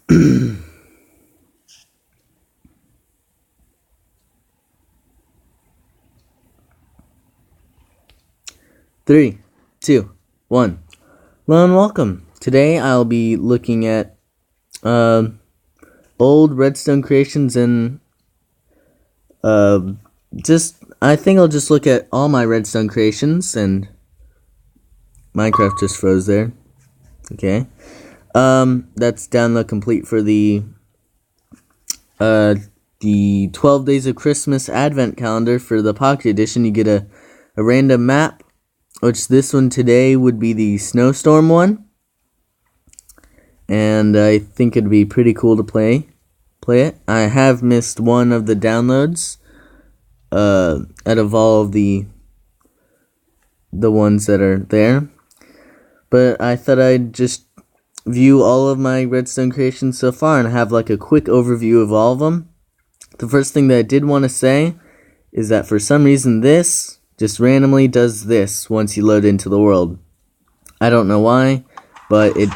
Three, two, one. Hello and welcome. Today I'll be looking at old redstone creations and I think I'll just look at all my redstone creations, and Minecraft just froze there. Okay. That's download complete for the 12 Days of Christmas Advent Calendar for the Pocket Edition. You get a random map, which this one today would be the snowstorm one. And I think it'd be pretty cool to play it. I have missed one of the downloads out of all of the ones that are there. But I thought I'd just view all of my redstone creations so far and have like a quick overview of all of them. The first thing that I did want to say is that for some reason this just randomly does this once you load into the world. I don't know why, but it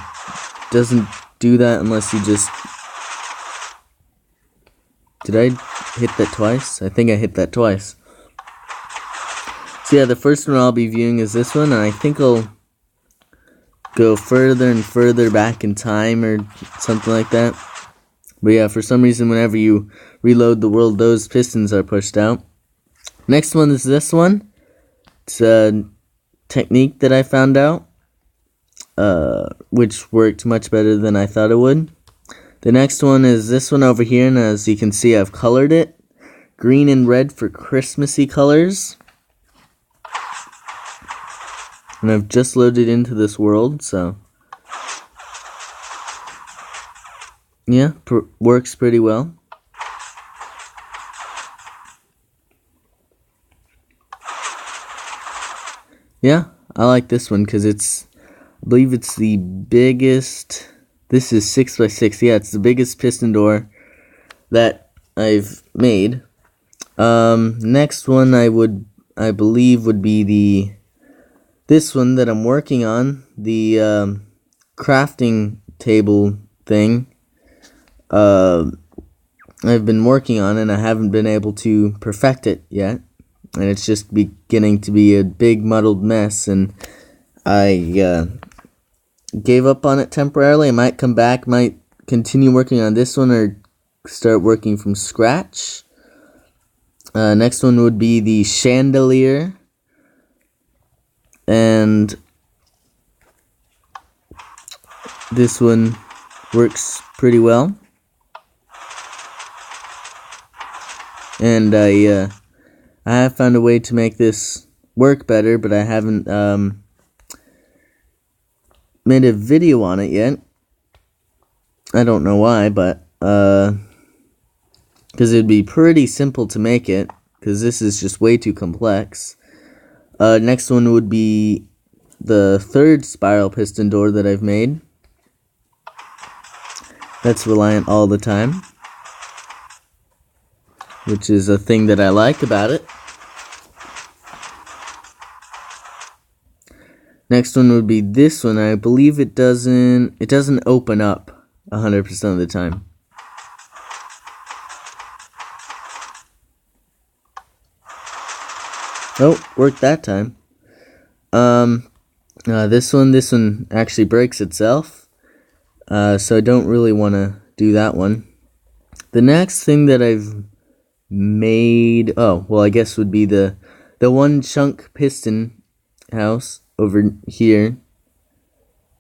doesn't do that unless you just... Did I hit that twice? I think I hit that twice. So yeah, the first one I'll be viewing is this one, and I think I'll go further and further back in time or something like that. But yeah, for some reason whenever you reload the world, those pistons are pushed out. Next one is this one. It's a technique that I found out, which worked much better than I thought it would. The next one is this one over here, and as you can see, I've colored it green and red for Christmassy colors. And I've just loaded into this world, so yeah, works pretty well. Yeah, I like this one because I believe it's the biggest. This is 6x6. Yeah, it's the biggest piston door that I've made. Next one I believe would be this one that I'm working on, the crafting table thing. I've been working on it and I haven't been able to perfect it yet. And it's just beginning to be a big muddled mess, and I gave up on it temporarily. I might come back, might continue working on this one, or start working from scratch. Next one would be the chandelier, and this one works pretty well. And I have found a way to make this work better, but I haven't made a video on it yet. I don't know why, but because it'd be pretty simple to make it, because this is just way too complex. Next one would be the third spiral piston door that I've made. That's reliant all the time, which is a thing that I like about it. Next one would be this one. I believe it doesn't open up 100% of the time. Oh, worked that time. This one actually breaks itself. So I don't really want to do that one. The next thing that I've made, I guess would be the one chunk piston house over here,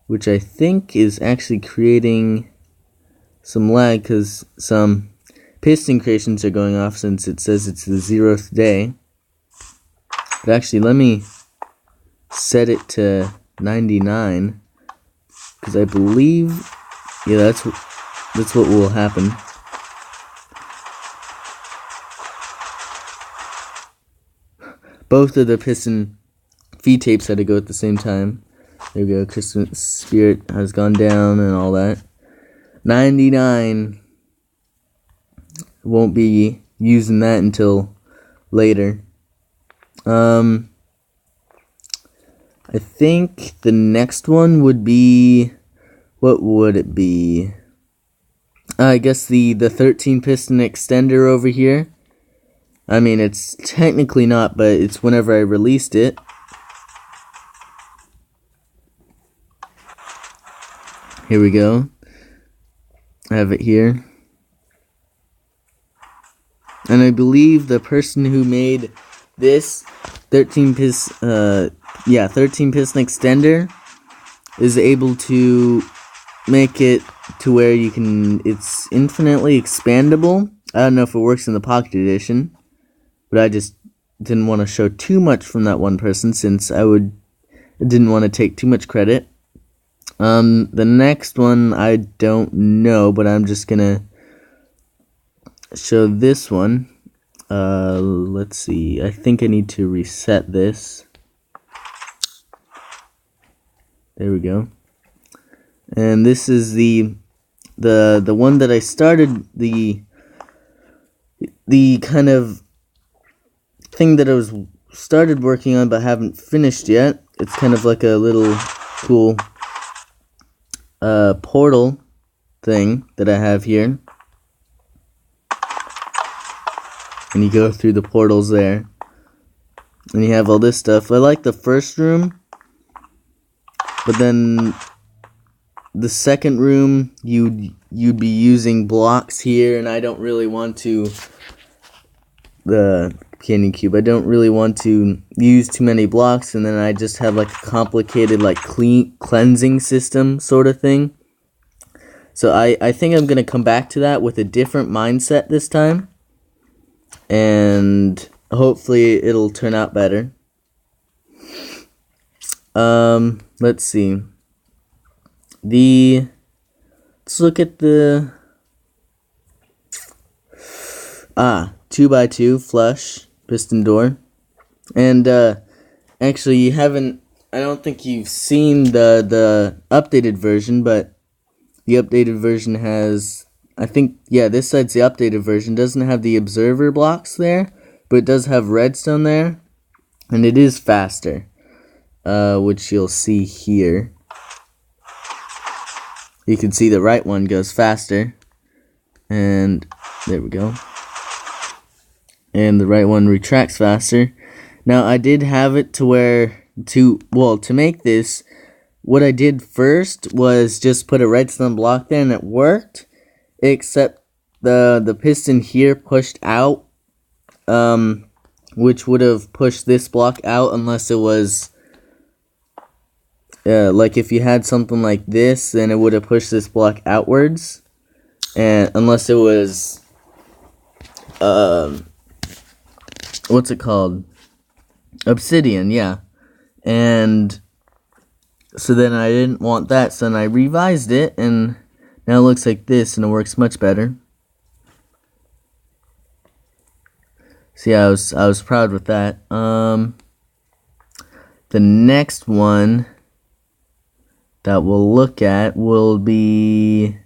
which I think is actually creating some lag because some piston creations are going off since it says it's the 0th day. But actually, let me set it to 99 because I believe, yeah, that's what will happen. Both of the piston feed tapes had to go at the same time. There we go. Christmas spirit has gone down and all that. 99. Won't be using that until later. I think the next one would be... What would it be? I guess the 13 piston extender over here. I mean, it's technically not, but it's whenever I released it. Here we go. I have it here. And I believe the person who made this 13 piston extender is able to make it to where you can, it's infinitely expandable. I don't know if it works in the Pocket Edition, but I just didn't want to show too much from that one person since I didn't want to take too much credit. The next one I don't know, but I'm just gonna show this one. Let's see. I think I need to reset this. There we go. And this is the one that I started, the kind of thing that I was started working on but haven't finished yet. It's kind of like a little cool portal thing that I have here. And you go through the portals there. And you have all this stuff. I like the first room, but then the second room you'd be using blocks here, and I don't really want to, the Canyon Cube, I don't really want to use too many blocks, and then I just have like a complicated like cleansing system sort of thing. So I think I'm gonna come back to that with a different mindset this time, and hopefully it'll turn out better. Let's see. Let's look at the 2x2 flush piston door. And actually I don't think you've seen the updated version, but the updated version has, I think, yeah, this side's the updated version. Doesn't have the observer blocks there, but it does have redstone there, and it is faster, which you'll see here. You can see the right one goes faster, and there we go. And the right one retracts faster. Now I did have it to where to make this, what I did first was just put a redstone block there, and it worked, except the piston here pushed out, which would have pushed this block out unless it was like if you had something like this, then it would have pushed this block outwards, and unless it was what's it called, obsidian, yeah. And so then I didn't want that, so then I revised it, and now it looks like this, and it works much better. So yeah, I was proud with that. The next one that we'll look at will be,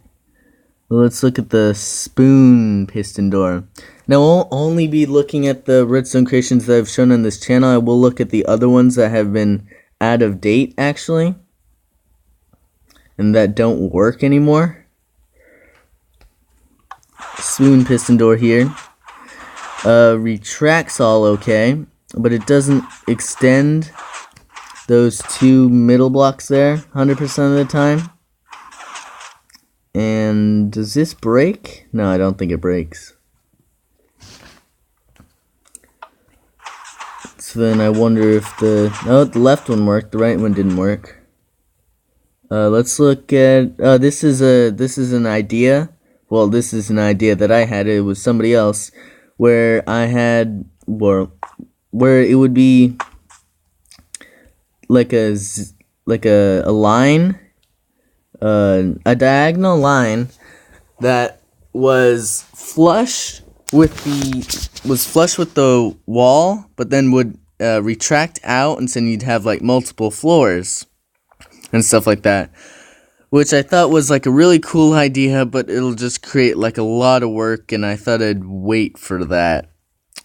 let's look at the spoon piston door. Now I'll only be looking at the redstone creations that I've shown on this channel. I will look at the other ones that have been out of date actually, and that don't work anymore. Spoon piston door here retracts all okay, but it doesn't extend those two middle blocks there 100% of the time. And does this break? No, I don't think it breaks. So then I wonder if the left one worked, the right one didn't work. Let's look at this is an idea. Well, this is an idea that I had. It was somebody else, where I had where it would be like a line, a diagonal line that was flush with the wall, but then would retract out, and then you'd have like multiple floors and stuff like that, which I thought was like a really cool idea, but it'll just create like a lot of work, and I thought I'd wait for that.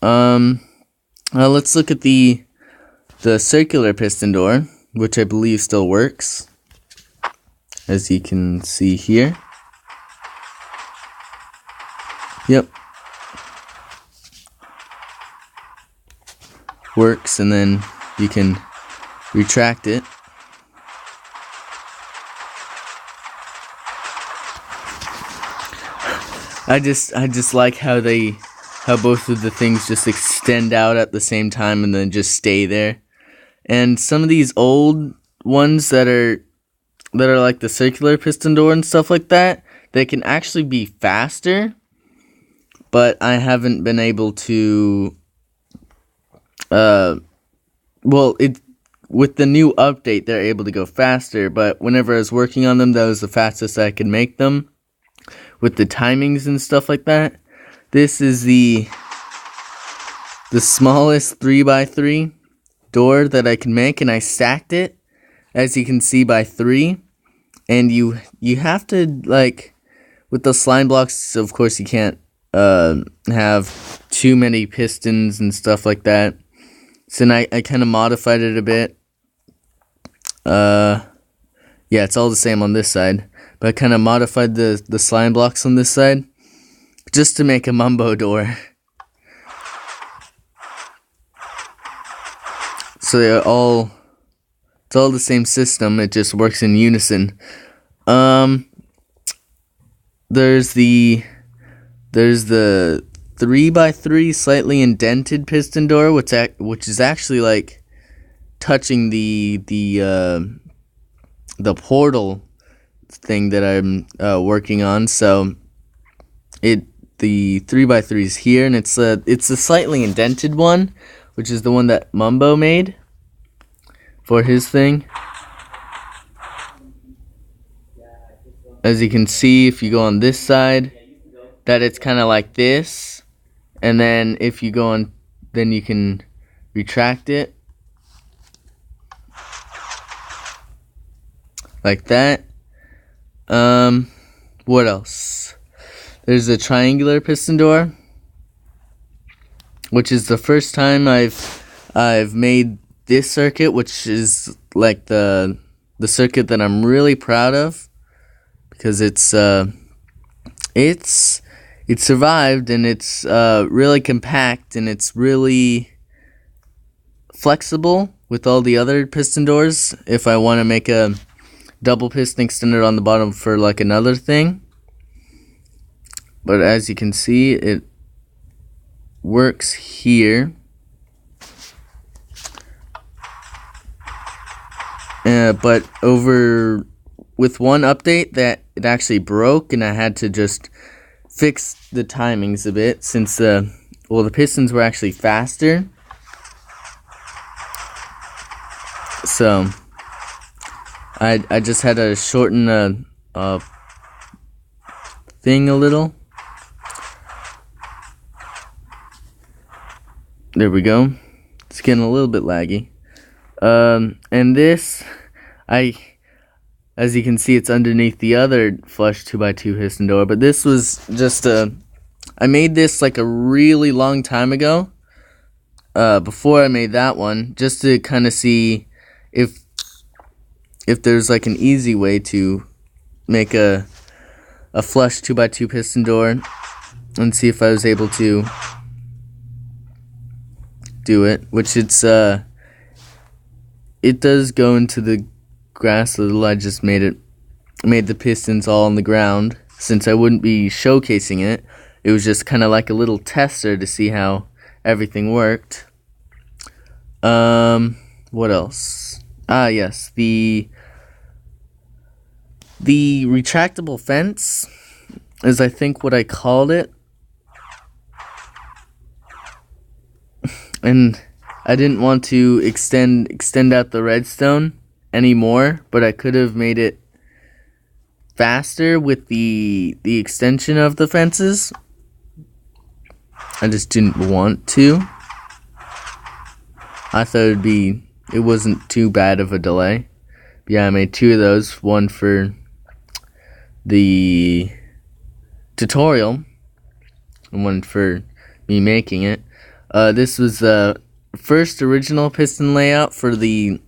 Let's look at the circular piston door, which I believe still works, as you can see here. Yep. Works, and then you can retract it. I just like how both of the things just extend out at the same time and then just stay there. And some of these old ones that are like the circular piston door and stuff like that, they can actually be faster, but I haven't been able to with the new update they're able to go faster, but whenever I was working on them, that was the fastest I could make them with the timings and stuff like that. This is the smallest 3x3 door that I can make, and I stacked it, as you can see, by 3. And you have to, like, with the slime blocks, of course you can't have too many pistons and stuff like that. So then I kind of modified it a bit. Yeah, it's all the same on this side, but I kind of modified the slime blocks on this side just to make a mumbo door. So it's all the same system, it just works in unison. There's the 3x3 slightly indented piston door, which is actually like touching the portal thing that I'm working on. So the 3x3 is here, and it's a slightly indented one, which is the one that Mumbo made for his thing. As you can see, if you go on this side, that it's kind of like this, and then if you go on, then you can retract it like that. What else? There's a triangular piston door, which is the first time I've made this circuit, which is like the circuit that I'm really proud of, because it survived, and it's really compact, and it's really flexible with all the other piston doors if I want to make a double piston extender on the bottom for like another thing. But as you can see, it works here. But with one update that it actually broke, and I had to just fix the timings a bit, since the pistons were actually faster. So I just had to shorten the thing a little. There we go. It's getting a little bit laggy. And this, as you can see, it's underneath the other flush 2x2 piston door, but this was just I made this like a really long time ago, before I made that one, just to kind of see if there's like an easy way to make a flush 2x2 piston door, and see if I was able to do it, which it does go into the grass a little. I just made the pistons all on the ground, since I wouldn't be showcasing it. It was just kind of like a little tester to see how everything worked. What else? Yes, the retractable fence is, I think, what I called it. And I didn't want to extend out the redstone anymore, but I could have made it faster with the extension of the fences. I just didn't want to. I thought it wasn't too bad of a delay. But yeah, I made 2 of those, one for the tutorial and one for me making it. This was the first original piston layout for the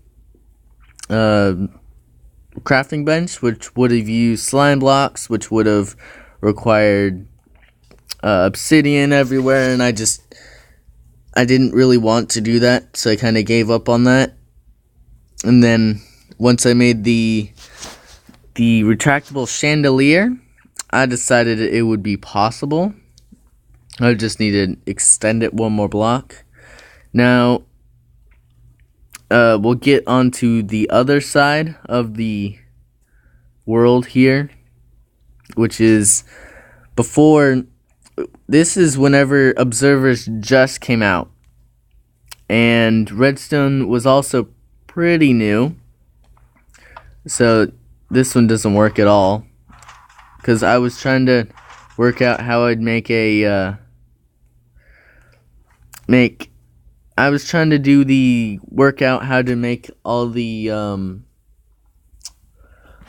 crafting bench, which would have used slime blocks, which would have required obsidian everywhere, and I didn't really want to do that, so I kind of gave up on that. And then once I made the retractable chandelier, I decided it would be possible. I just need to extend it one more block. Now, we'll get onto the other side of the world here, which is before. This is whenever observers just came out, and redstone was also pretty new, so this one doesn't work at all, because I was trying to work out how I'd make a I was trying to work out how to make all the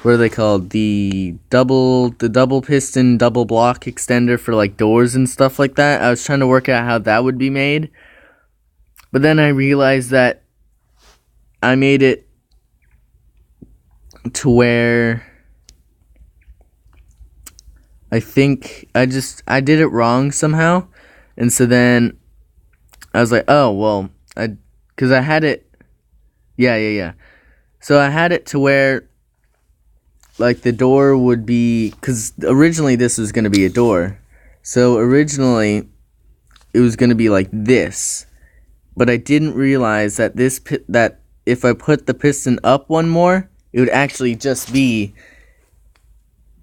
what are they called? The double piston double block extender for like doors and stuff like that. I was trying to work out how that would be made. But then I realized that I made it to where I think I did it wrong somehow. And so then I was like, oh, well, because I had it, yeah. So I had it to where, like, the door would be, because originally this was going to be a door. So originally it was going to be like this. But I didn't realize that that if I put the piston up one more, it would actually just be,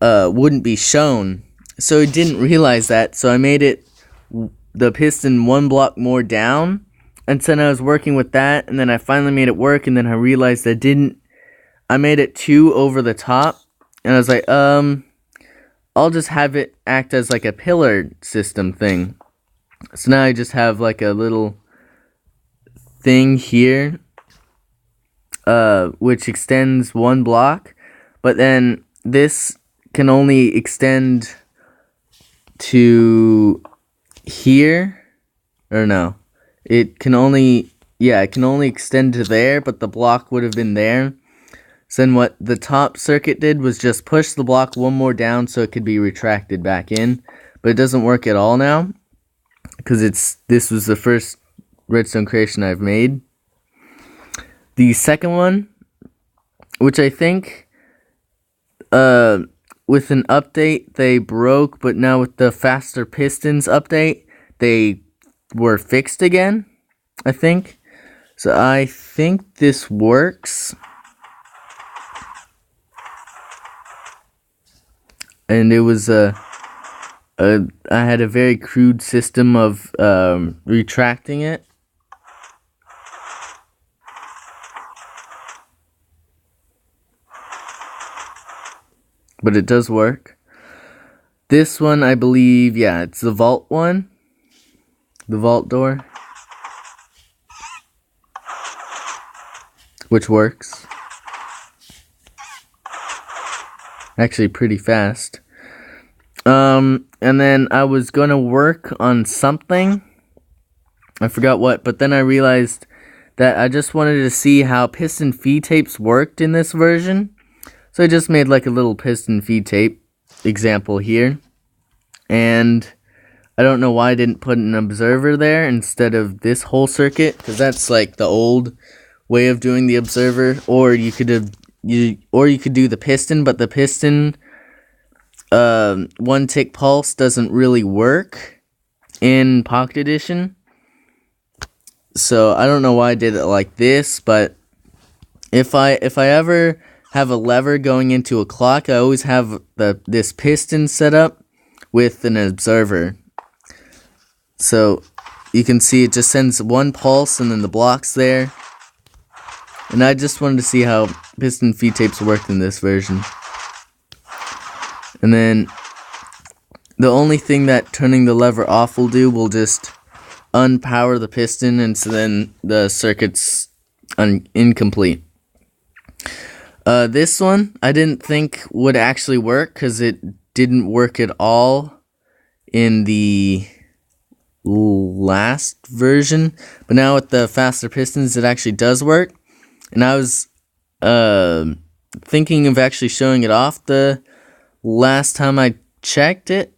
wouldn't be shown. So I didn't realize that, so I made it the piston one block more down, and then I was working with that, and then I finally made it work, and then I realized I made it too over the top, and I was like, I'll just have it act as like a pillar system thing. So now I just have like a little thing here, which extends one block, but then this can only extend to here, or no, it can only extend to there, but the block would have been there. So then what the top circuit did was just push the block one more down so it could be retracted back in, but it doesn't work at all now, because this was the first redstone creation I've made. The second one, which I think with an update they broke, but now with the faster pistons update they were fixed again, I think. So I think this works. And it was I had a very crude system of retracting it. But it does work. This one, I believe, yeah, it's the vault one. The vault door. Which works. Actually pretty fast. And then I was gonna work on something. I forgot what, but then I realized that I just wanted to see how piston feed tapes worked in this version. So I just made like a little piston feed tape example here. And I don't know why I didn't put an observer there instead of this whole circuit, because that's like the old way of doing the observer. Or you could do the piston, but the piston one tick pulse doesn't really work in Pocket Edition. So I don't know why I did it like this, but if I ever have a lever going into a clock, I always have this piston set up with an observer. So you can see it just sends one pulse and then the block's there. And I just wanted to see how piston feed tapes worked in this version. And then the only thing that turning the lever off will do will just unpower the piston, and so then the circuit's incomplete. This one I didn't think would actually work because it didn't work at all in the last version, but now with the faster pistons it actually does work. And I was thinking of actually showing it off the last time I checked it,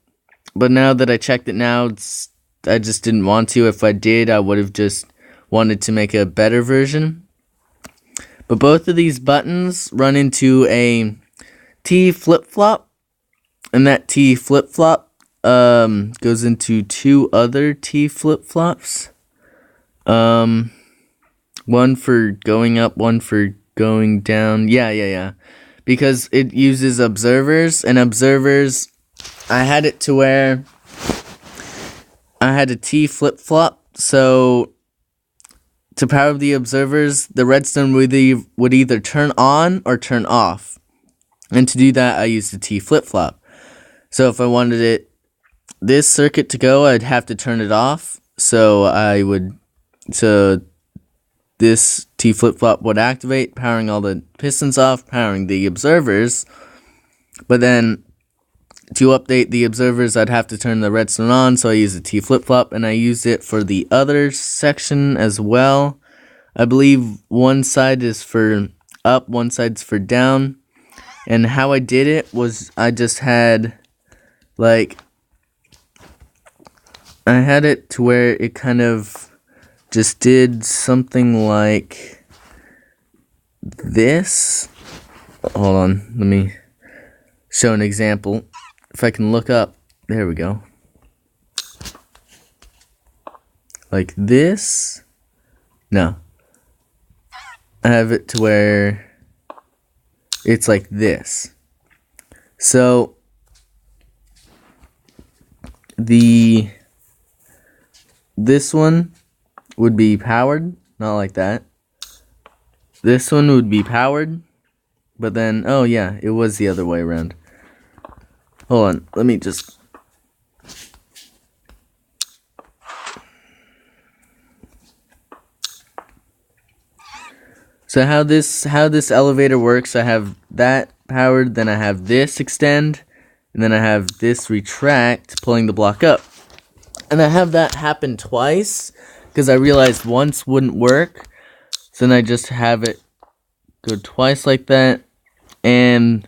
but now that I checked it now, I just didn't want to. If I did, I would have just wanted to make a better version. But both of these buttons run into a T flip-flop, and that T flip-flop goes into two other T flip-flops. One for going up, one for going down. Yeah. Because it uses observers, and observers, I had it to where I had a T flip-flop, so to power the observers, the redstone would either turn on or turn off. And to do that, I used the T flip-flop. So if I wanted this circuit to go, I'd have to turn it off. So this T flip-flop would activate, powering all the pistons off, powering the observers. But then to update the observers, I'd have to turn the redstone on, so I used the T flip-flop, and I used it for the other section as well. I believe one side is for up, one side's for down. And how I did it was I just had, I had it to where it kind of just did something like this. Hold on, let me show an example. If I can look up, there we go. Like this. No. I have it to where it's like this. So this one would be powered, not like that. This one would be powered, but then, oh yeah, it was the other way around. Hold on, let me just... So how this elevator works, I have that powered, then I have this extend, and then I have this retract, pulling the block up. And I have that happen twice, because I realized once wouldn't work. So then I just have it go twice like that. And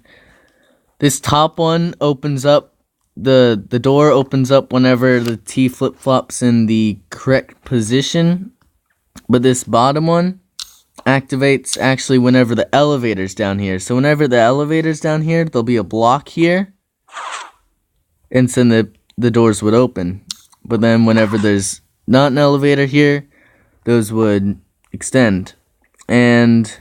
this top one opens up, the door opens up whenever the T flip-flops in the correct position. But this bottom one activates actually whenever the elevator's down here. So whenever the elevator's down here, there'll be a block here. And so the doors would open. But then whenever there's not an elevator here, those would extend. And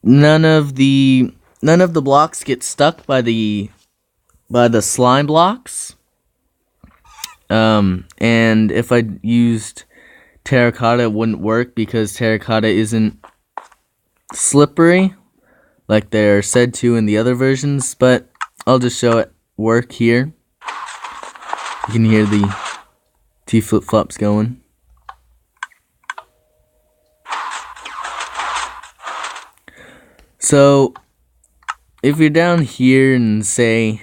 none of the blocks get stuck by the slime blocks. And if I used terracotta, it wouldn't work because terracotta isn't slippery like they're said to in the other versions, but I'll just show it work here. You can hear the T flip-flops going. So if you're down here and say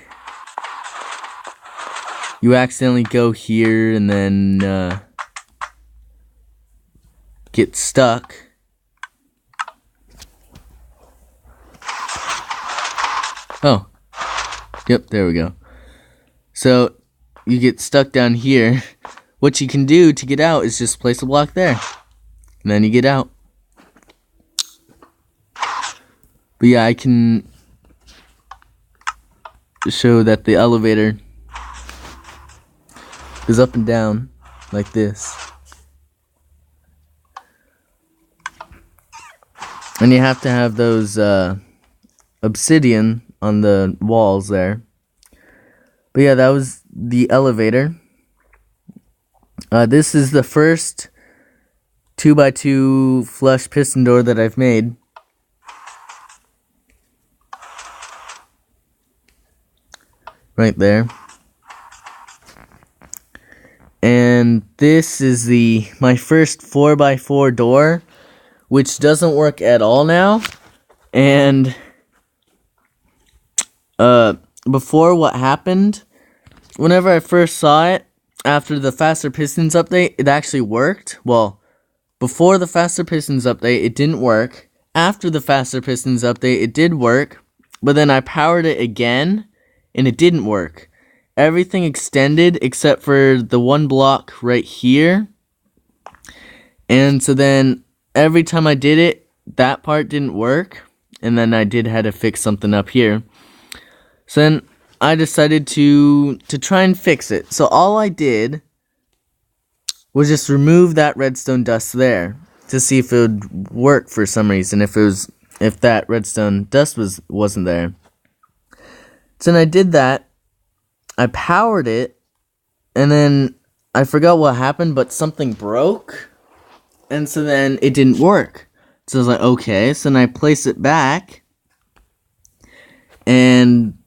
you accidentally go here and then get stuck, oh, yep, there we go. So you get stuck down here. What you can do to get out is just place a block there, and then you get out. But yeah, I can show that the elevator goes up and down like this. And you have to have those obsidian on the walls there. But yeah, that was the elevator. This is the first 2x2 flush piston door that I've made. Right there. And this is my first 4x4 door, which doesn't work at all now. And before, what happened, whenever I first saw it, after the Faster Pistons update, it actually worked. Well, before the Faster Pistons update, it didn't work. After the Faster Pistons update, it did work. But then I powered it again, and it didn't work. Everything extended except for the one block right here. And so then every time I did it, that part didn't work. And then I had to fix something up here. So then I decided to try and fix it. So all I did was just remove that redstone dust there to see if it would work for some reason, if that redstone dust wasn't there. So then I did that. I powered it, and then I forgot what happened, but something broke, and so then it didn't work. So I was like, okay. So then I placed it back, and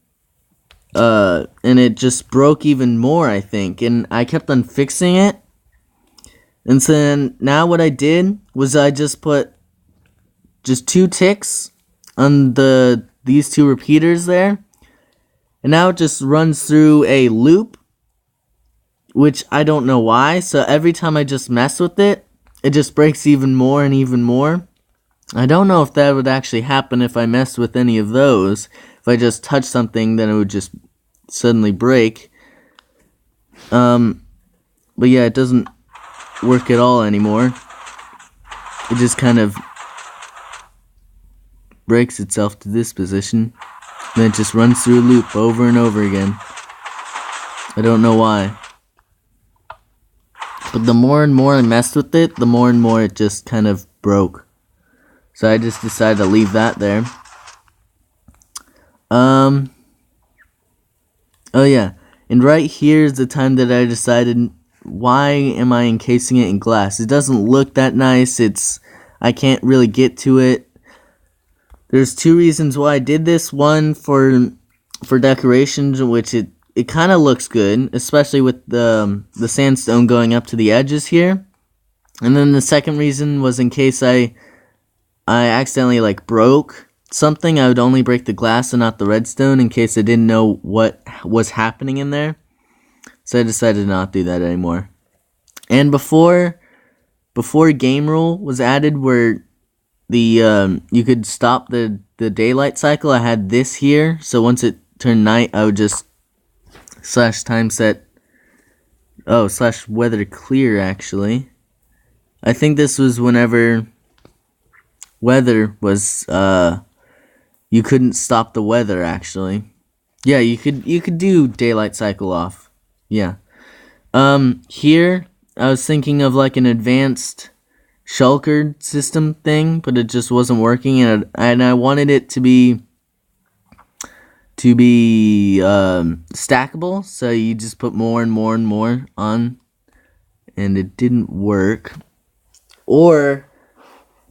it just broke even more, I think, and I kept on fixing it. And so then now what I did was I just put just 2 ticks on these 2 repeaters there. And now it just runs through a loop, which I don't know why. So every time I just mess with it, it just breaks even more and even more. I don't know if that would actually happen if I messed with any of those. If I just touched something, then it would just suddenly break. But yeah, it doesn't work at all anymore. It just kind of breaks itself to this position, and then it just runs through a loop over and over again. I don't know why. But the more and more I messed with it, the more and more it just kind of broke. So I just decided to leave that there. Oh yeah, and right here is the time that I decided, why am I encasing it in glass? It doesn't look that nice. I can't really get to it. There's 2 reasons why I did this. One, for decorations, which it kind of looks good, especially with the sandstone going up to the edges here. And then the second reason was in case I accidentally broke something, I would only break the glass and not the redstone, in case I didn't know what was happening in there. So I decided to not do that anymore. And before game rule was added, where you could stop the daylight cycle, I had this here. So once it turned night, I would just /timeset. Oh, /weather clear, actually. I think this was whenever weather was, you couldn't stop the weather, actually. Yeah, you could do daylight cycle off. Yeah. Here, I was thinking of an advanced shulker system thing, but it just wasn't working, and I wanted it to be stackable, so you just put more and more and more on, and it didn't work. Or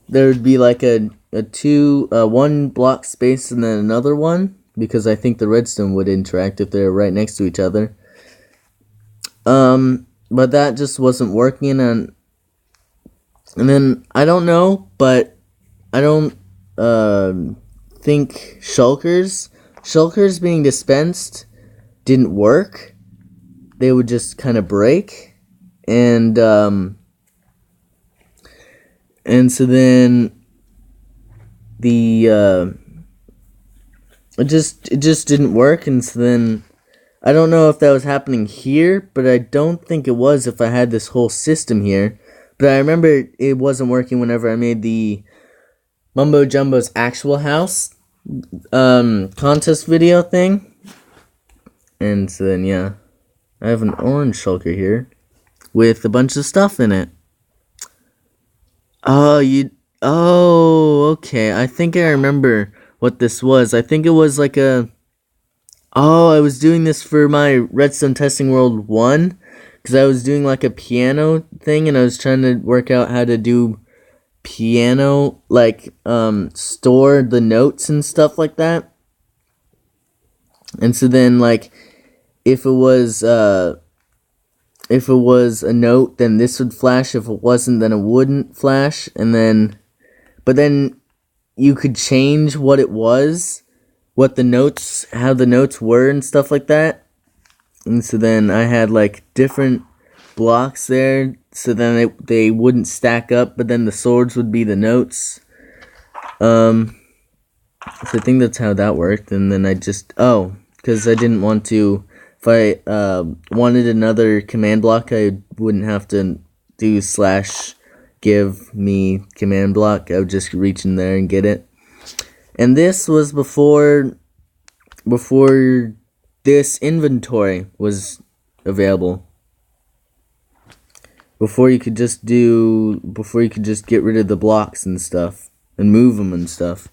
there would be a 1 block space and then another one, because I think the redstone would interact if they're right next to each other. But that just wasn't working, and then I don't know, but I don't think shulkers being dispensed didn't work. They would just kind of break, and so then it just didn't work, and so then I don't know if that was happening here, but I don't think it was if I had this whole system here. But I remember it wasn't working whenever I made the Mumbo Jumbo's actual house contest video thing. And so then, yeah, I have an orange shulker here with a bunch of stuff in it. Oh, okay. I think I remember what this was. I think it was I was doing this for my Redstone Testing World 1, because I was doing a piano thing, and I was trying to work out how to do piano, store the notes and stuff like that. And so then, if it was a note, then this would flash. If it wasn't, then it wouldn't flash. But then you could change what it was, how the notes were and stuff like that. And so then I had different blocks there, so then they wouldn't stack up, but then the swords would be the notes. So I think that's how that worked. And then I just, because I didn't want to. If I wanted another command block, I wouldn't have to do / give me command block. I would just reach in there and get it. And this was before this inventory was available. Before you could just get rid of the blocks and stuff and move them and stuff.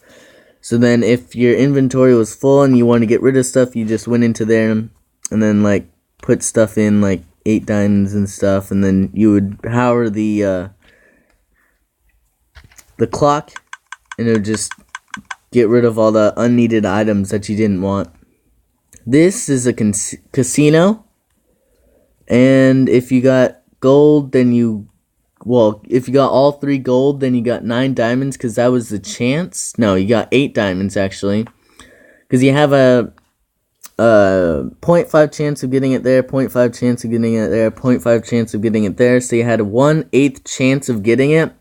So then if your inventory was full and you want to get rid of stuff, you just went into there and then like put stuff in, like 8 diamonds and stuff, and then you would power the clock, and it would just get rid of all the unneeded items that you didn't want. This is a casino, and if you got gold, then if you got all 3 gold, then you got 9 diamonds, because that was the chance. No, you got 8 diamonds actually, because you have a 0.5 chance of getting it there, 0.5 chance of getting it there, 0.5 chance of getting it there. So you had a 1/8 chance of getting it.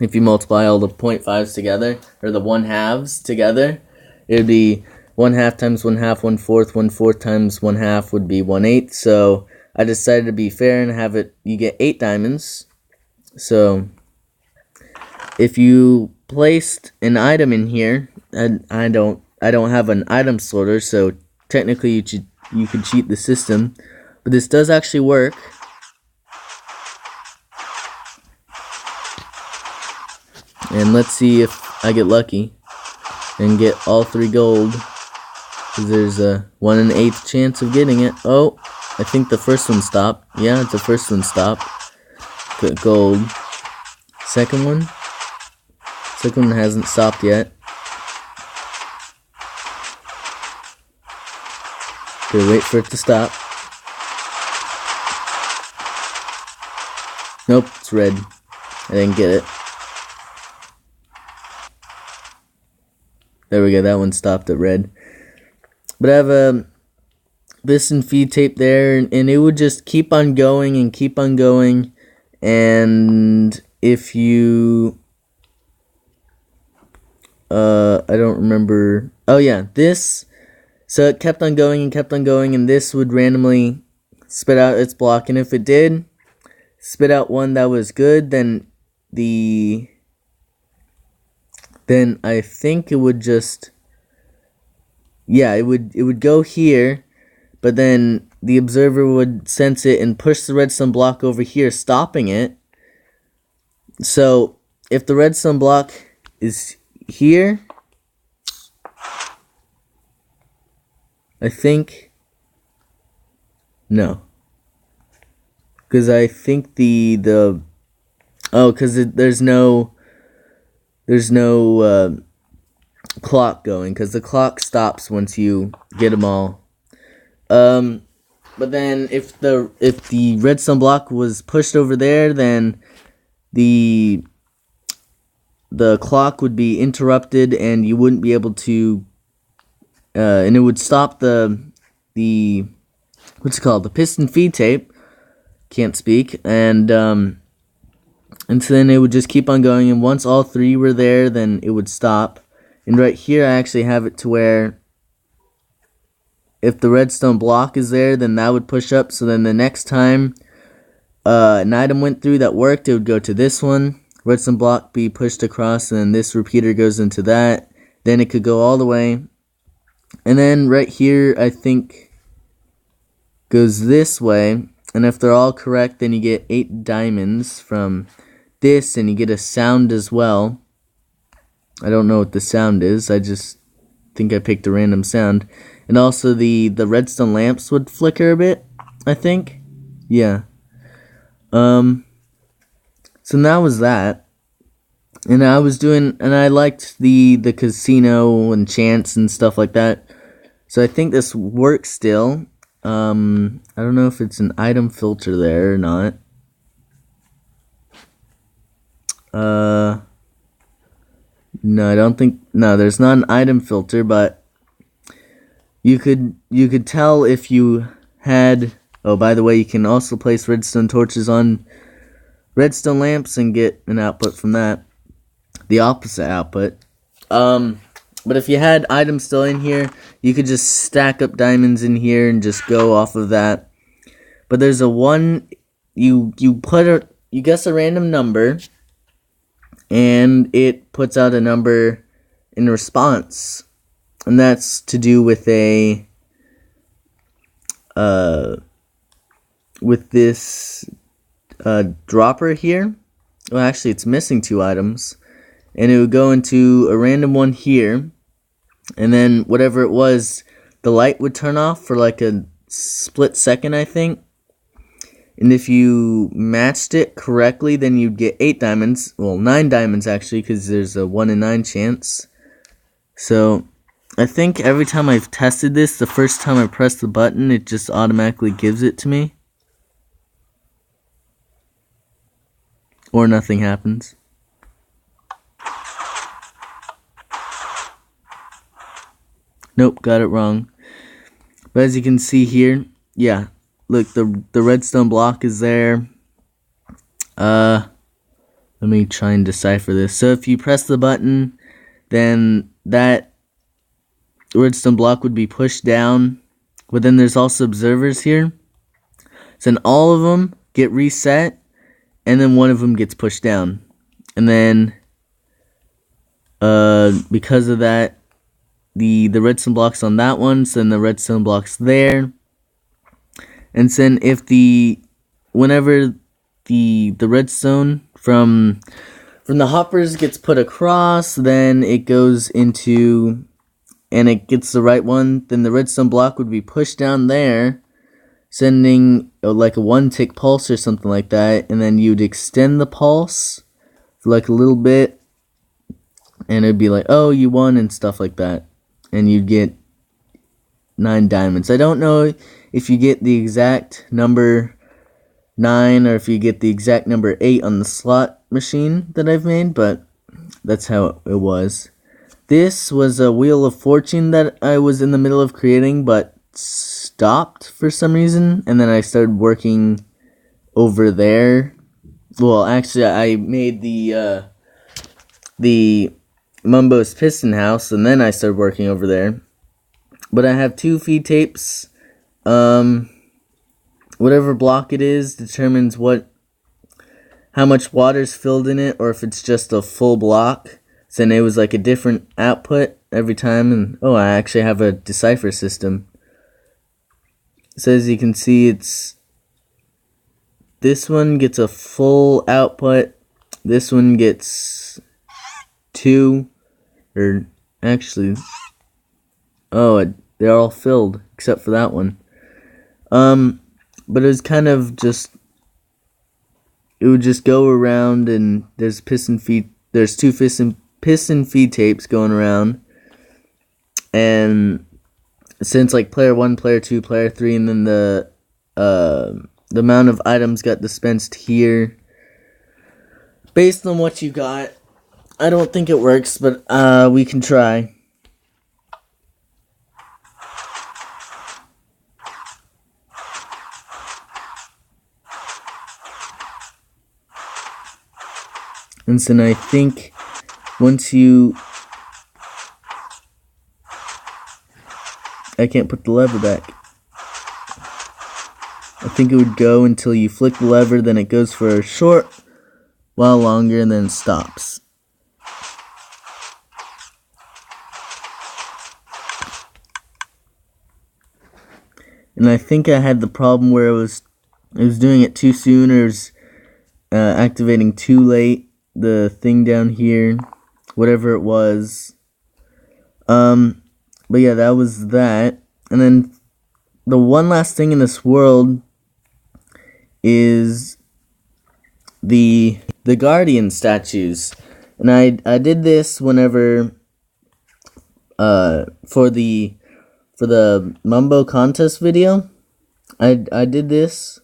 If you multiply all the 0.5s together, or the 1/2s together, it would be 1/2 times 1/2, 1/4, 1/4 times 1/2 would be 1/8. So I decided to be fair and have it, you get 8 diamonds. So if you placed an item in here, and I don't have an item sorter, so technically you could cheat the system, but this does actually work. And let's see if I get lucky and get all 3 gold, because there's a 1 in 8 chance of getting it. Oh, I think the first one stopped. Yeah, the first one stopped. Good gold. Second one hasn't stopped yet. Okay, wait for it to stop. Nope, it's red. I didn't get it. There we go, that one stopped at red. But I have a piston feed tape there, and it would just keep on going and keep on going. And if you I don't remember. Oh yeah, this. So it kept on going and kept on going, and this would randomly spit out its block. And if it did spit out one that was good, then I think it would just, yeah, it would go here, but then the observer would sense it and push the redstone block over here, stopping it. So if the redstone block is here, I think, no, because I think because there's no clock going, because the clock stops once you get them all. But then if the redstone block was pushed over there, then the clock would be interrupted, and you wouldn't be able to, and it would stop the what's it called, the piston feed tape. Can't speak. And so then it would just keep on going, and once all 3 were there, then it would stop. And right here I actually have it to where if the redstone block is there, then that would push up. So then the next time an item went through that worked, it would go to this one, redstone block be pushed across, and then this repeater goes into that. Then it could go all the way. And then right here, I think, goes this way. And if they're all correct, then you get 8 diamonds from this, and you get a sound as well. I don't know what the sound is. I just think I picked a random sound. And also the redstone lamps would flicker a bit, I think. Yeah. So that was that. And I liked the casino and chance and stuff like that. So I think this works still. I don't know if it's an item filter there or not. No, I don't think, no, there's not an item filter, but you could tell if you had, oh, by the way, you can also place redstone torches on redstone lamps and get an output from that. The opposite output. But if you had items still in here, you could just stack up diamonds in here and just go off of that. But there's a one, you guess a random number, and it puts out a number in response, and that's to do with a with this dropper here. Well, actually, it's missing 2 items, and it would go into a random one here, and then whatever it was, the light would turn off for like a split second, I think. And if you matched it correctly, then you'd get 8 diamonds. Well, 9 diamonds actually, because there's a 1 in 9 chance. So I think every time I've tested this, the first time I press the button, it just automatically gives it to me. Or nothing happens. Nope, got it wrong. But as you can see here, yeah, look, the redstone block is there. Let me try and decipher this. So if you press the button, then that redstone block would be pushed down. But then there's also observers here. So then all of them get reset, and then one of them gets pushed down. And then because of that, the redstone blocks on that one, so then the redstone blocks there. And then if whenever the redstone from the hoppers gets put across, then it goes into, and it gets the right one, then the redstone block would be pushed down there, sending like a 1-tick pulse or something like that, and then you'd extend the pulse for like a little bit, and it'd be like, oh, you won and stuff like that, and you'd get 9 diamonds. I don't know if you get the exact number 9 or if you get the exact number 8 on the slot machine that I've made, but that's how it was. This was a Wheel of Fortune that I was in the middle of creating, but stopped for some reason, and then I started working over there. Well, actually, I made the Mumbo's piston house, and then I started working over there. But I have 2 feed tapes. Whatever block it is determines how much water's filled in it, or if it's just a full block. So then it was like a different output every time, and oh, I actually have a decipher system. So as you can see, this one gets a full output, this one gets 2, or actually, oh, they're all filled except for that one. But it was kind of just, it would just go around, and there's 2 piston feed tapes going around, and since like player 1, player 2, player 3, and then the amount of items got dispensed here based on what you got. I don't think it works, but we can try. And so I think once I can't put the lever back. I think it would go until you flick the lever, then it goes for a short while longer, and then stops. And I think I had the problem where it was doing it too soon, or it was activating too late. The thing down here, whatever it was. But yeah, that was that. And then the one last thing in this world is the guardian statues. And I did this whenever for the Mumbo contest video. I did this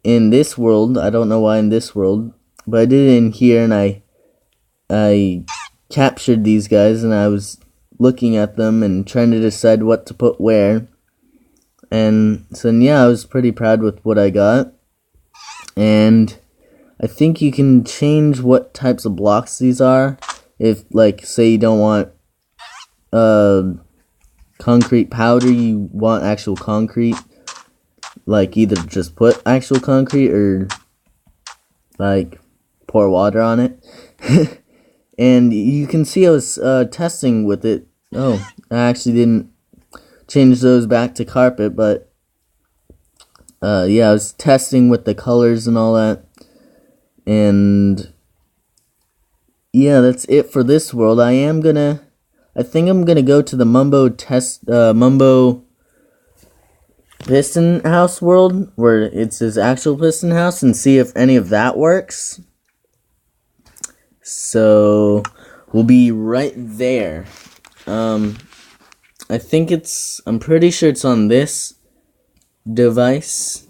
in this world. I don't know why in this world, but I did it in here, and I captured these guys, and I was looking at them and trying to decide what to put where. And so yeah, I was pretty proud with what I got. And I think you can change what types of blocks these are. If, like, say you don't want concrete powder, you want actual concrete, like either just put actual concrete or like pour water on it. And you can see I was testing with it. Oh, I actually didn't change those back to carpet, but yeah, I was testing with the colors and all that. And yeah, that's it for this world. I think I'm gonna go to the mumbo piston house world, where it's his actual piston house, and see if any of that works. So we'll be right there. I'm pretty sure it's on this device.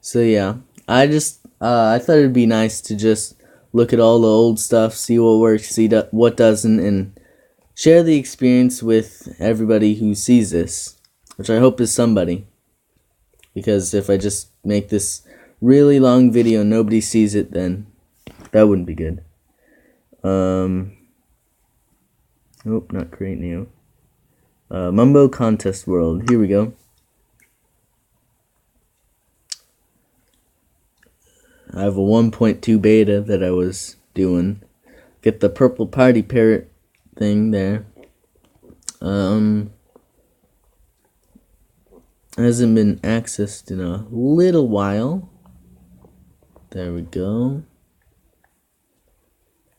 So yeah, I thought it'd be nice to just look at all the old stuff, see what works, see what doesn't, and share the experience with everybody who sees this, which I hope is somebody. Because if I just make this really long video and nobody sees it, then that wouldn't be good. Nope, not create new. Mumbo contest world. Here we go. I have a 1.2 beta that I was doing. Get the purple party parrot thing there. Hasn't been accessed in a little while. There we go.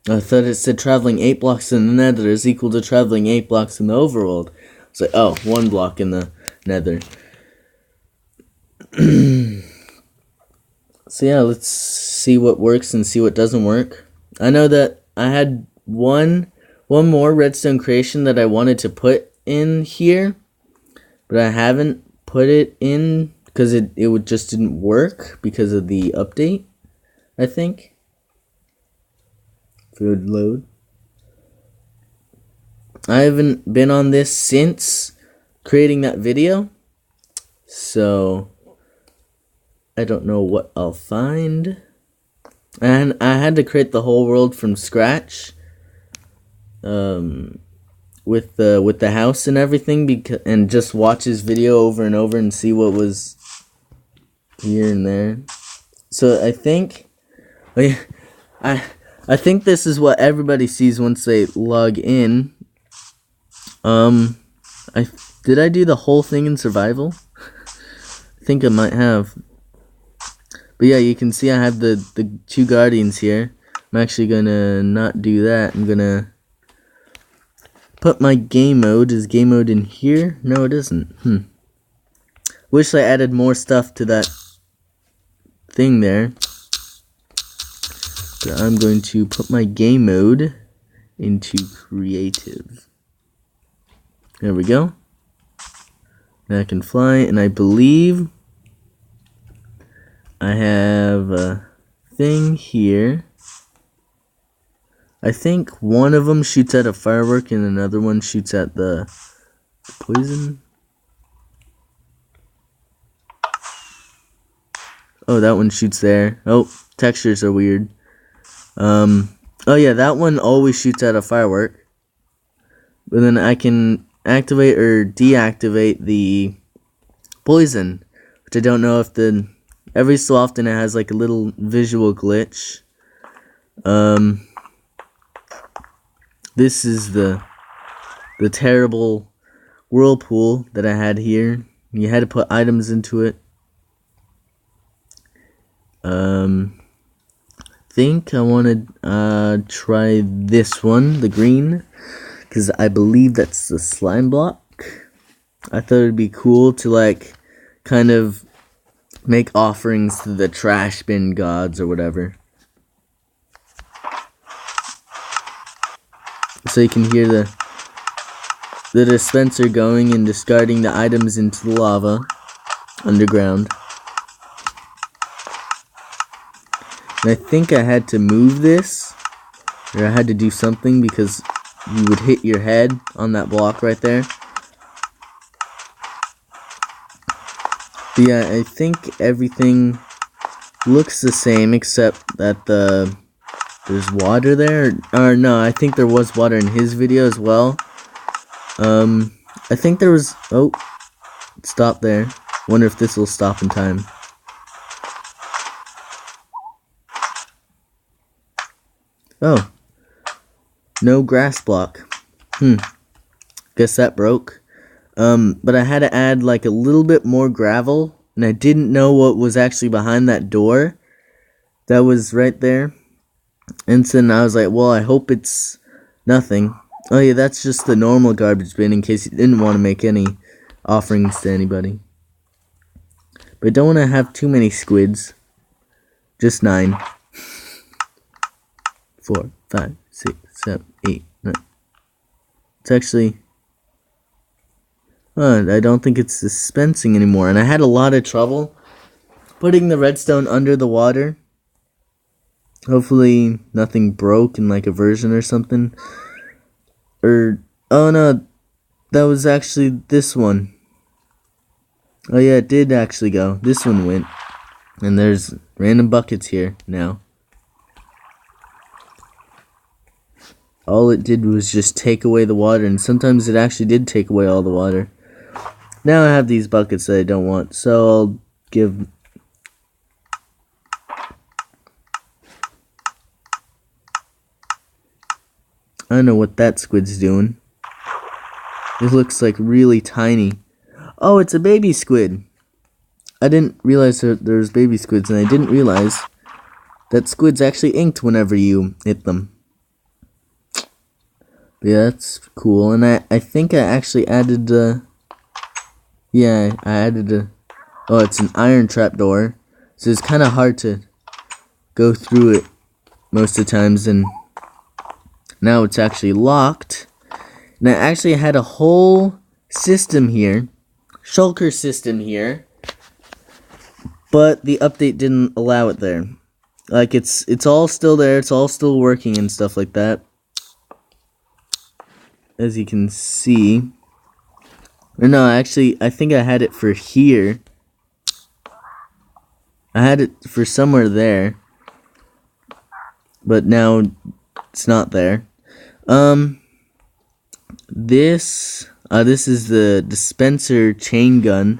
I thought it said traveling 8 blocks in the nether is equal to traveling 8 blocks in the overworld. It's like, oh, 1 block in the nether. So yeah, let's see what works and see what doesn't work. I know that I had one more redstone creation that I wanted to put in here, but I haven't put it in because it just didn't work because of the update, I think. If it would load. I haven't been on this since creating that video, so I don't know what I'll find. And I had to create the whole world from scratch, with the house and everything, and just watch his video over and over and see what was here and there. So I think, I think this is what everybody sees once they log in. Did I do the whole thing in survival? I think I might have. But yeah, you can see I have the 2 guardians here. I'm actually gonna not do that. I'm gonna put my game mode. Is game mode in here? No, it isn't. Wish I added more stuff to that thing there. But I'm going to put my game mode into creative. There we go. Now I can fly, and I believe I have a thing here. I think one of them shoots at a firework and another one shoots at the poison. Oh, that one shoots there. Oh, textures are weird. Oh yeah, that one always shoots at a firework. But then I can activate or deactivate the poison, which I don't know if every so often it has like a little visual glitch. This is the terrible whirlpool that I had here. You had to put items into it. Think I want to try this one, the green, because I believe that's the slime block. I thought it'd be cool to like kind of make offerings to the trash bin gods or whatever. So you can hear the dispenser going and discarding the items into the lava underground. And I think I had to move this, or I had to do something because you would hit your head on that block right there. But yeah, I think everything looks the same except that the there's water there, or no, I think there was water in his video as well. I think there was, oh, stop there. Wonder if this will stop in time. Oh, no grass block. Guess that broke. But I had to add like a little bit more gravel, and I didn't know what was actually behind that door that was right there. And then I was like, well, I hope it's nothing. Oh yeah, that's just the normal garbage bin in case you didn't want to make any offerings to anybody. But don't want to have too many squids. Just 9. 4, 5, 6, 7, 8, 9. It's actually... I don't think it's dispensing anymore. And I had a lot of trouble putting the redstone under the water. Hopefully nothing broke in like a version or something. Or, oh no, that was actually this one. Oh yeah, it did actually go. This one went. And there's random buckets here now. All it did was just take away the water, and sometimes it actually did take away all the water. Now I have these buckets that I don't want, so I'll give... I don't know what that squid's doing. It looks like really tiny. Oh, it's a baby squid. I didn't realize that there's baby squids, and I didn't realize that squids actually inked whenever you hit them. But yeah, that's cool. And I think I actually added yeah, I added a... Oh, it's an iron trapdoor. So it's kind of hard to go through it most of the times. And now it's actually locked. And I actually had a whole system here. Shulker system here. But the update didn't allow it there. Like, it's all still there. It's all still working and stuff like that. As you can see. Or no, actually, I think I had it for here. I had it for somewhere there. But now it's not there. This is the dispenser chain gun.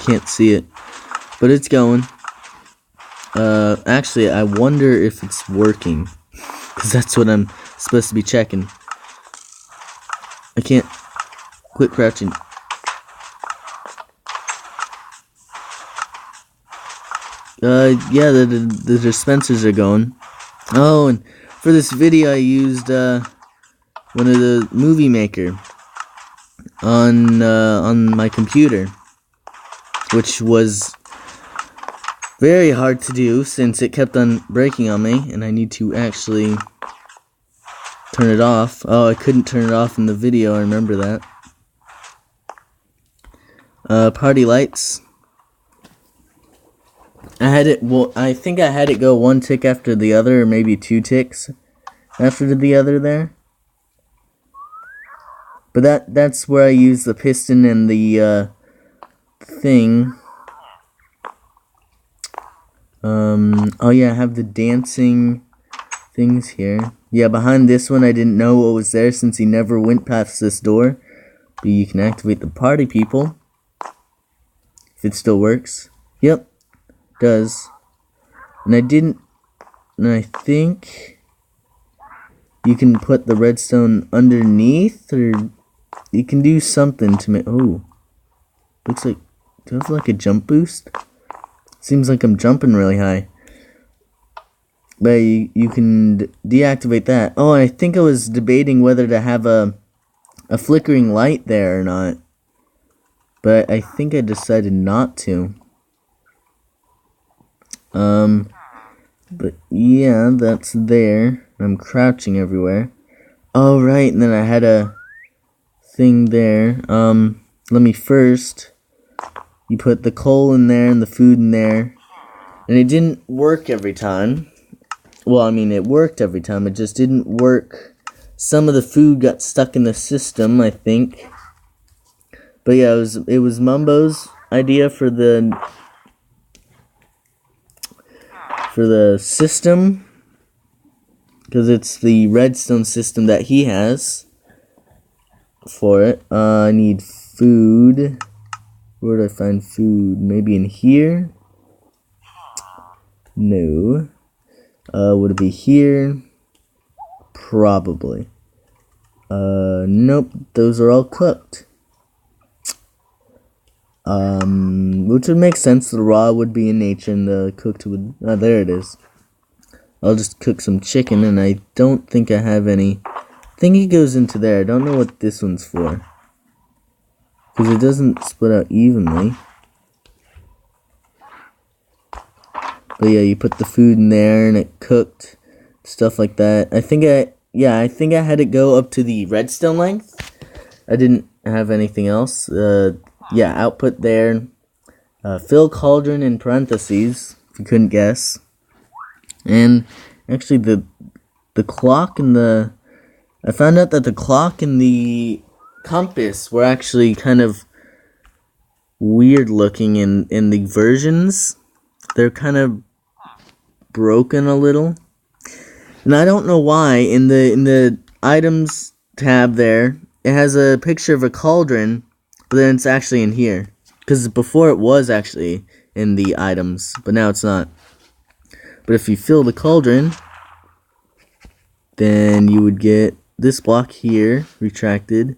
Can't see it, but it's going. Actually, I wonder if it's working, because that's what I'm supposed to be checking. I can't quit crouching. Yeah, the dispensers are going. Oh, and for this video I used one of the movie maker on my computer, which was very hard to do since it kept on breaking on me, and I need to actually turn it off. Oh, I couldn't turn it off in the video, I remember that. Party lights. I had it, well, I think I had it go 1 tick after the other, or maybe 2 ticks after the other there. But that's where I use the piston and the thing. Oh yeah, I have the dancing things here. Yeah, behind this one I didn't know what was there since he never went past this door. But you can activate the party people. If it still works. Yep, does. And I think you can put the redstone underneath, or you can do something to make... Oh, looks like... Do I have like a jump boost? Seems like I'm jumping really high. But you can deactivate that. Oh, I think I was debating whether to have a flickering light there or not. But I think I decided not to. But yeah, that's there. I'm crouching everywhere. Oh, right, and then I had a thing there. Let me first... You put the coal in there and the food in there. And it didn't work every time. Well, I mean, it worked every time. It just didn't work. Some of the food got stuck in the system, I think. But yeah, it was Mumbo's idea for the system, because it's the redstone system that he has for it. I need food. Where do I find food? Maybe in here? No. Would it be here? Probably. Nope. Those are all cooked. Which would make sense. The raw would be in nature and the cooked would... there it is. I'll just cook some chicken, and I don't think I have any... I think it goes into there. I don't know what this one's for, because it doesn't split out evenly. But yeah, you put the food in there and it cooked, stuff like that. I think I had it go up to the redstone length. I didn't have anything else. Yeah, output there. Fill cauldron in parentheses, if you couldn't guess. And actually the clock and the... I found out that the clock and the compass were actually kind of weird looking in the versions. They're kind of broken a little. And I don't know why. In the items tab there, it has a picture of a cauldron, but then it's actually in here. Because before it was actually in the items, but now it's not. But if you fill the cauldron, then you would get this block here, retracted.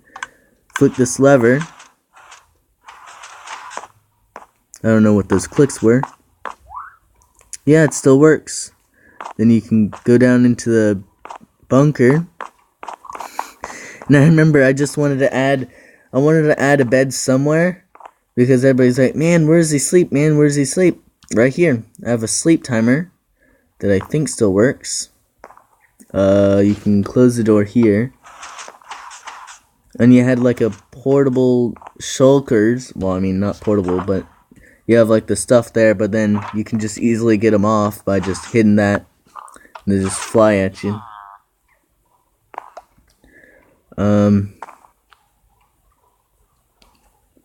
Flick this lever. I don't know what those clicks were. Yeah, it still works. Then you can go down into the bunker. And I remember I just wanted to add a bed somewhere, because everybody's like, man, where does he sleep? Man, where does he sleep? Right here. I have a sleep timer that I think still works. You can close the door here. And you had like a portable shulkers. Well, I mean, not portable, but you have like the stuff there, but then you can just easily get them off by just hitting that. And they just fly at you.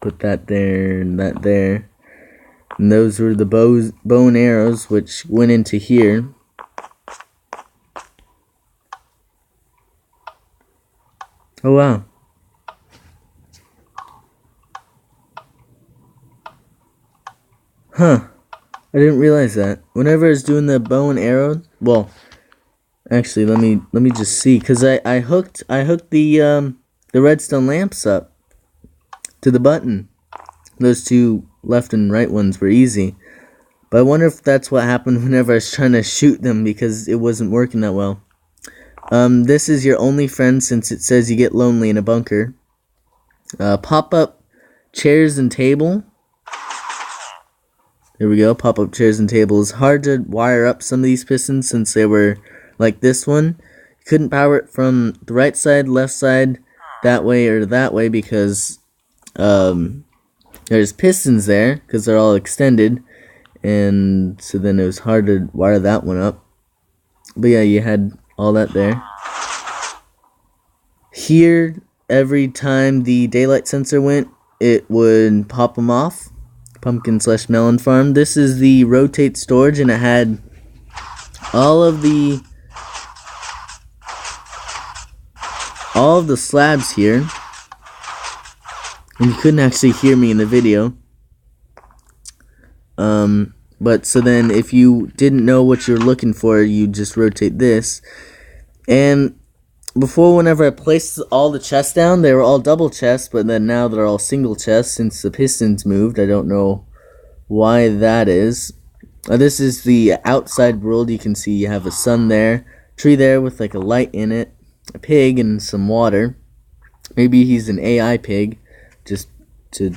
Put that there and that there. And those were the bow and arrows, which went into here. Oh wow. Huh. I didn't realize that. Whenever I was doing the bow and arrow, well, actually let me just see, cuz I hooked the redstone lamps up to the button. Those two left and right ones were easy. But I wonder if that's what happened whenever I was trying to shoot them, because it wasn't working that well. This is your only friend, since it says you get lonely in a bunker. Pop-up chairs and table. There we go, pop-up chairs and table. It's hard to wire up some of these pistons since they were like this one. You couldn't power it from the right side, left side, that way, or that way, because there's pistons there, because they're all extended. And so then it was hard to wire that one up. But yeah, you had all that there. Here, every time the daylight sensor went, it would pop them off. Pumpkin / melon farm. This is the rotate storage, and it had all of the slabs here. And you couldn't actually hear me in the video. But so then if you didn't know what you're looking for, you just rotate this. And before, whenever I placed all the chests down, they were all double chests, but then now they're all single chests since the pistons moved. I don't know why that is. This is the outside world. You can see you have a sun there, tree there with like a light in it, a pig, and some water. Maybe he's an AI pig, just to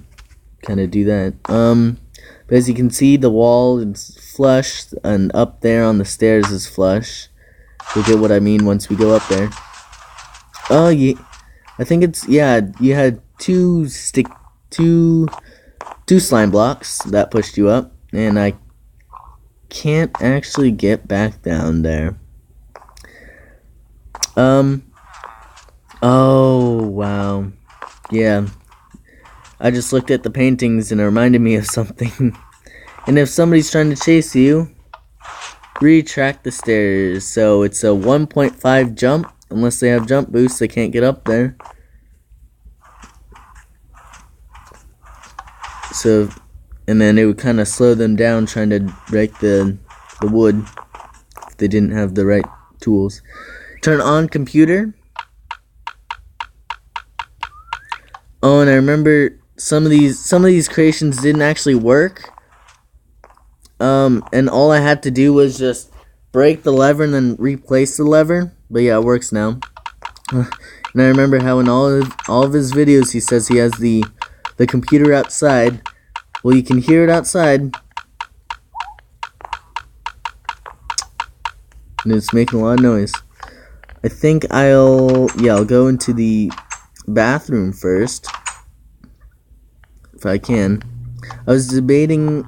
kind of do that. But as you can see, the wall is flush, and up there on the stairs is flush. You'll get what I mean once we go up there. Oh, yeah. I think it's, yeah, you had two slime blocks that pushed you up, and I can't actually get back down there. Oh, wow. Yeah. I just looked at the paintings and it reminded me of something. And if somebody's trying to chase you, retract the stairs. So it's a 1.5 jump. Unless they have jump boosts, they can't get up there. So, and then it would kind of slow them down trying to break the wood if they didn't have the right tools. Turn on computer. Oh, and I remember some of these creations didn't actually work. And all I had to do was just break the lever and then replace the lever. But yeah, it works now. And I remember how in all of his videos he says he has the computer outside. Well, you can hear it outside. And it's making a lot of noise. I think I'll go into the bathroom first. If I can. I was debating,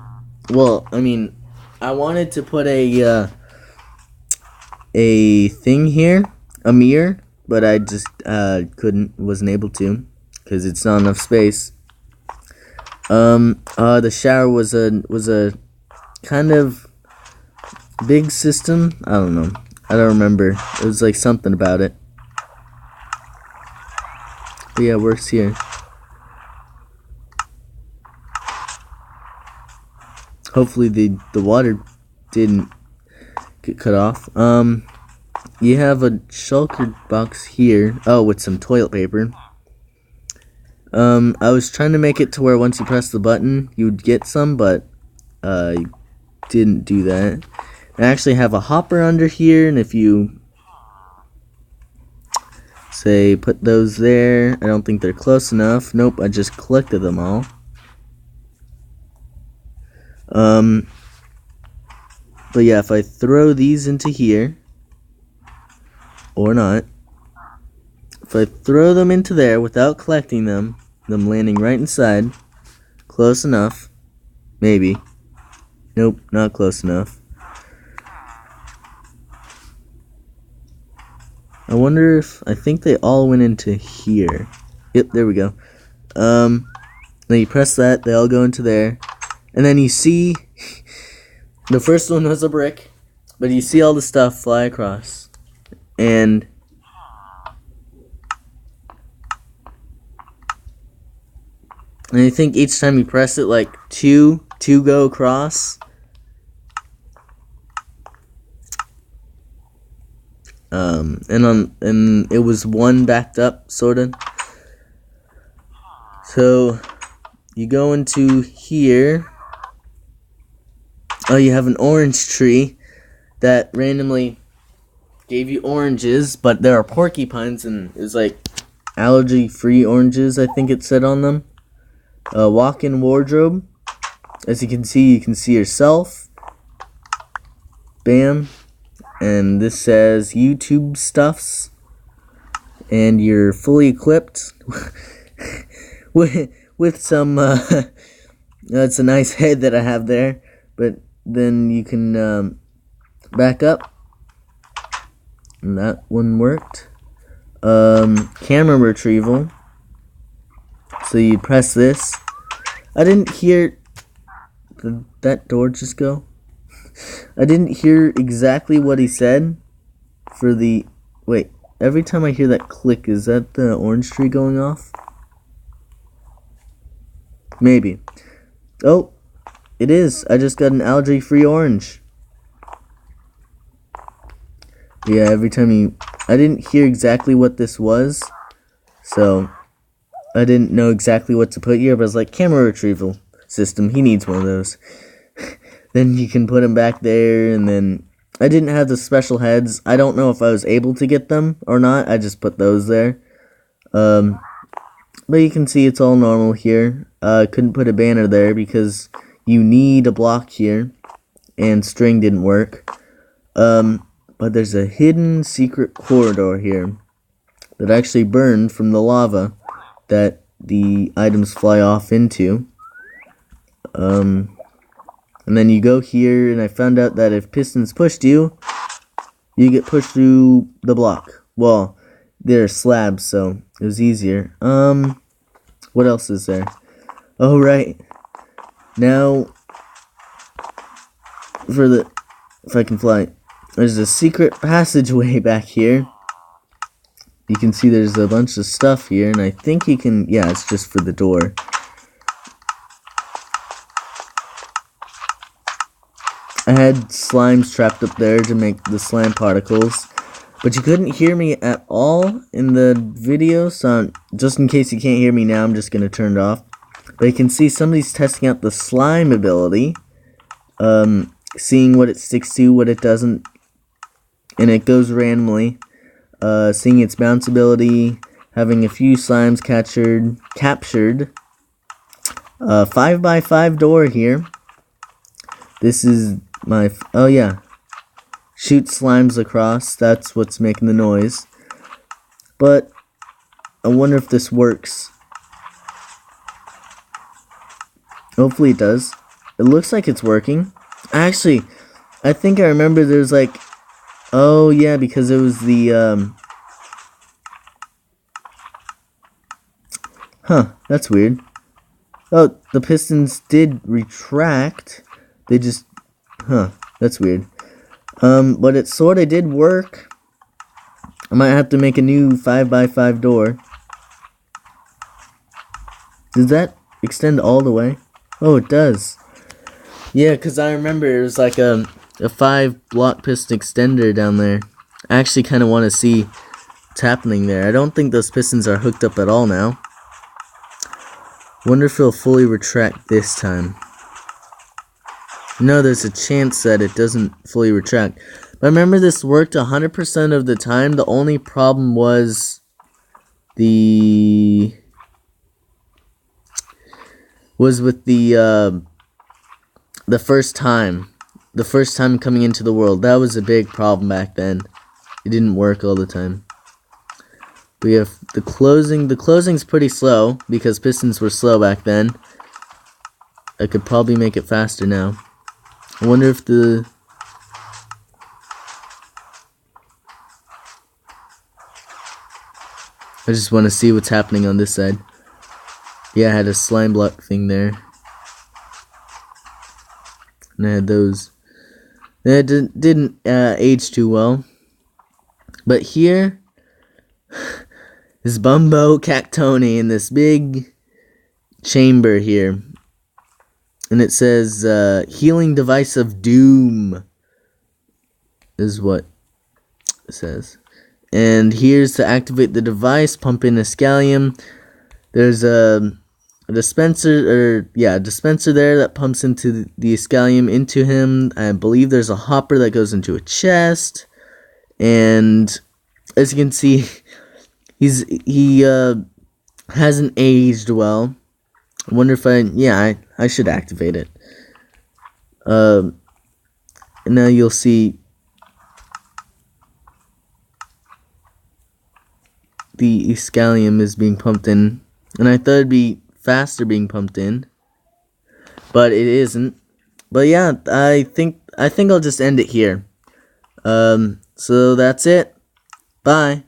well, I mean, I wanted to put a thing here, a mirror, but I just wasn't able to, because it's not enough space. The shower was a kind of big system. I don't know. I don't remember. It was like something about it. But yeah, it works here. Hopefully the water didn't get cut off. You have a shulker box here. Oh, with some toilet paper. I was trying to make it to where once you press the button, you would get some, but you didn't do that. I actually have a hopper under here, and if you say put those there, I don't think they're close enough. Nope, I just collected them all. But yeah, if I throw these into here, or not, if I throw them into there without collecting them landing right inside, close enough, maybe. Nope, not close enough. I wonder if, I think they all went into here. Yep, there we go. Then you press that, they all go into there. And then you see, the first one was a brick, but you see all the stuff fly across. And I think each time you press it, like two go across. And it was one backed up, sorta. So you go into here. Oh, you have an orange tree that randomly gave you oranges, but there are porcupines, and it's like allergy-free oranges, I think it said on them. Walk-in wardrobe. As you can see yourself. Bam. And this says YouTube stuffs. And you're fully equipped with some, it's a nice head that I have there. But then you can back up. And that one worked. Camera retrieval. So you press this. I didn't hear that door just go. I didn't hear exactly what he said for the... Wait, every time I hear that click, is that the orange tree going off? Maybe. Oh, it is. I just got an allergy-free orange. Yeah, every time you... I didn't hear exactly what this was, so I didn't know exactly what to put here, but I was like, camera retrieval system, he needs one of those. Then you can put him back there, and then I didn't have the special heads. I don't know if I was able to get them or not. I just put those there. But you can see it's all normal here. Couldn't put a banner there because you need a block here, and string didn't work. But there's a hidden secret corridor here that actually burned from the lava that the items fly off into. And then you go here, and I found out that if pistons pushed you, you get pushed through the block. Well, they're slabs, so it was easier. What else is there? Oh, right. Now, if I can fly, there's a secret passageway back here. You can see there's a bunch of stuff here, and I think you can, yeah, it's just for the door. I had slimes trapped up there to make the slime particles, but you couldn't hear me at all in the video, so just in case you can't hear me now, I'm just going to turn it off. But you can see somebody's testing out the slime ability, seeing what it sticks to, what it doesn't, and it goes randomly. Seeing its bounce ability, having a few slimes captured. 5x5 door here. This is my, oh yeah, shoot slimes across, that's what's making the noise. But I wonder if this works. Hopefully it does. It looks like it's working. Actually, I think I remember there's like, oh yeah, because it was the, that's weird. Oh, the pistons did retract. They just, that's weird. But it sorta did work. I might have to make a new 5x5 door. Does that extend all the way? Oh, it does. Yeah, because I remember it was like a 5-block piston extender down there. I actually kind of want to see what's happening there. I don't think those pistons are hooked up at all now. Wonder if it'll fully retract this time. No, there's a chance that it doesn't fully retract. But remember, this worked 100% of the time. The only problem was with the first time. The first time coming into the world. That was a big problem back then. It didn't work all the time. We have the closing. The closing's pretty slow because pistons were slow back then. I could probably make it faster now. I wonder if I just want to see what's happening on this side. Yeah, I had a slime block thing there. And I had those. That didn't age too well. But here is Mumbo Cactoni in this big chamber here. And it says, Healing Device of Doom is what it says. And here's to activate the device, pump in a scallium. There's a dispenser, dispenser there that pumps into the scallium into him. I believe there's a hopper that goes into a chest. And as you can see, he hasn't aged well. I wonder if I should activate it. And now you'll see the scallium is being pumped in, and I thought it'd be faster being pumped in, but it isn't. But yeah, I think I'll just end it here. So that's it. Bye.